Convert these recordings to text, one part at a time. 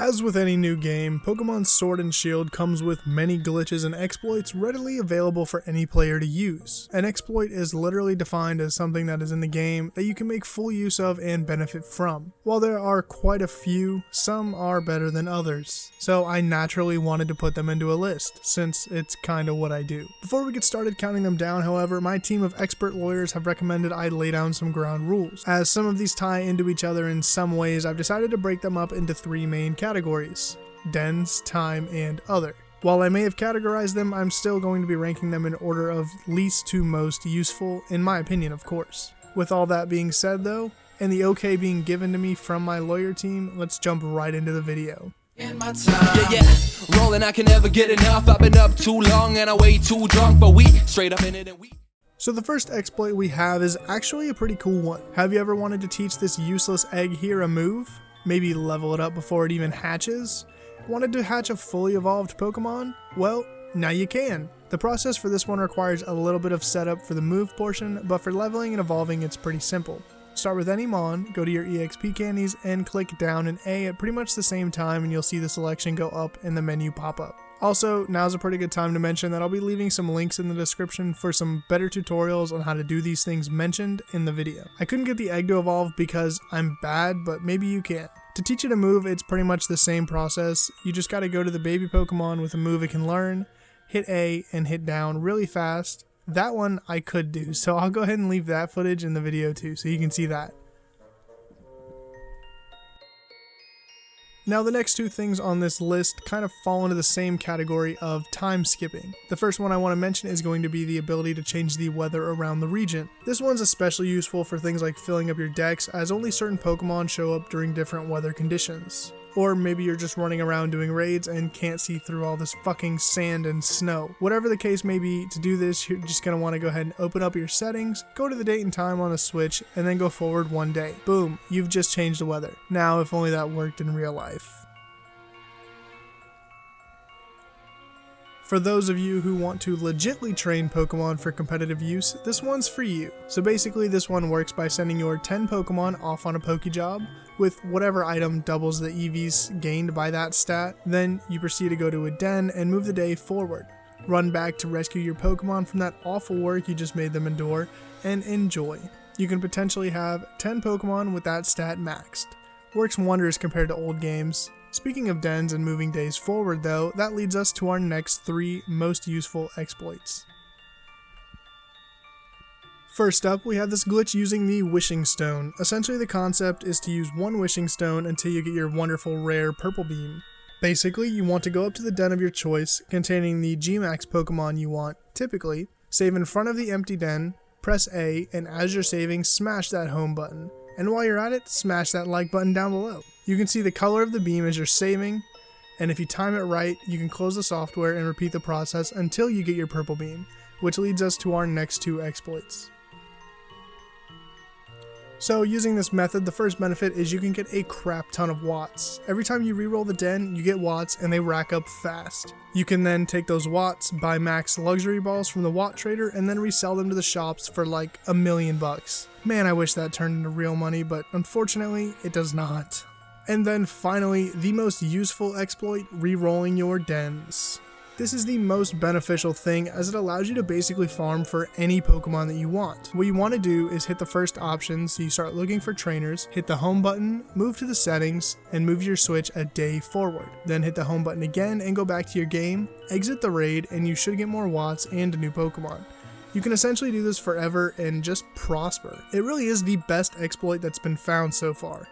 As with any new game, Pokemon Sword and Shield comes with many glitches and exploits readily available for any player to use. An exploit is literally defined as something that is in the game that you can make full use of and benefit from. While there are quite a few, some are better than others. So I naturally wanted to put them into a list, since it's kinda what I do. Before we get started counting them down, however, my team of expert lawyers have recommended I lay down some ground rules. As some of these tie into each other in some ways, I've decided to break them up into three main categories: dens, time, and other. While I may have categorized them, I'm still going to be ranking them in order of least to most useful, in my opinion of course. With all that being said though, and the okay being given to me from my lawyer team, let's jump right into the video. In my time. Yeah, rolling, I can never get enough. I've been up too long and I way too drunk, but we straight up in it and we. So the first exploit we have is actually a pretty cool one. Have you ever wanted to teach this useless egg here a move? Maybe level it up before it even hatches? Wanted to hatch a fully evolved Pokemon? Well, now you can. The process for this one requires a little bit of setup for the move portion, but for leveling and evolving it's pretty simple. Start with any Mon, go to your EXP candies, and click down and A at pretty much the same time and you'll see the selection go up and the menu pop up. Also, now's a pretty good time to mention that I'll be leaving some links in the description for some better tutorials on how to do these things mentioned in the video. I couldn't get the egg to evolve because I'm bad, but maybe you can. To teach it a move, it's pretty much the same process. You just gotta go to the baby Pokemon with a move it can learn, hit A and hit down really fast. That one I could do, so I'll go ahead and leave that footage in the video too, so you can see that. Now the next two things on this list kind of fall into the same category of time skipping. The first one I want to mention is going to be the ability to change the weather around the region. This one's especially useful for things like filling up your decks, as only certain Pokemon show up during different weather conditions. Or maybe you're just running around doing raids and can't see through all this fucking sand and snow. Whatever the case may be, to do this, you're just going to want to go ahead and open up your settings, go to the date and time on the Switch, and then go forward one day. Boom, you've just changed the weather. Now, if only that worked in real life. For those of you who want to legitly train Pokemon for competitive use, this one's for you. So basically this one works by sending your 10 Pokemon off on a Pokejob with whatever item doubles the EVs gained by that stat. Then you proceed to go to a den and move the day forward. Run back to rescue your Pokemon from that awful work you just made them endure, and enjoy. You can potentially have 10 Pokemon with that stat maxed. Works wonders compared to old games. Speaking of dens and moving days forward though, that leads us to our next three most useful exploits. First up, we have this glitch using the Wishing Stone. Essentially the concept is to use one Wishing Stone until you get your wonderful rare Purple Beam. Basically, you want to go up to the den of your choice, containing the G-Max Pokemon you want, typically, save in front of the empty den, press A, and as you're saving, smash that home button. And while you're at it, smash that like button down below. You can see the color of the beam as you're saving, and if you time it right, you can close the software and repeat the process until you get your Purple Beam, which leads us to our next two exploits. So using this method, the first benefit is you can get a crap ton of watts. Every time you reroll the den, you get watts and they rack up fast. You can then take those watts, buy max luxury balls from the Watt Trader, and then resell them to the shops for like $1 million. Man, I wish that turned into real money, but unfortunately, it does not. And then finally, the most useful exploit, rerolling your dens. This is the most beneficial thing as it allows you to basically farm for any Pokemon that you want. What you want to do is hit the first option, so you start looking for trainers, hit the home button, move to the settings, and move your Switch a day forward. Then hit the home button again and go back to your game, exit the raid, and you should get more watts and a new Pokemon. You can essentially do this forever and just prosper. It really is the best exploit that's been found so far.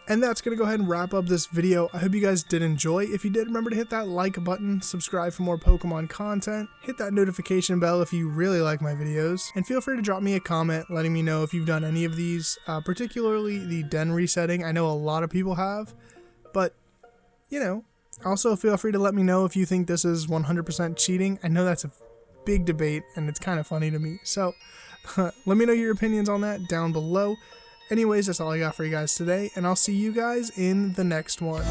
And that's going to go ahead and wrap up this video. I hope you guys did enjoy. If you did, remember to hit that like button, subscribe for more Pokemon content, hit that notification bell if you really like my videos, and feel free to drop me a comment letting me know if you've done any of these, particularly the den resetting. I know a lot of people have, but, you know, also feel free to let me know if you think this is 100% cheating. I know that's a big debate, and it's kind of funny to me, so let me know your opinions on that down below. Anyways, that's all I got for you guys today, and I'll see you guys in the next one.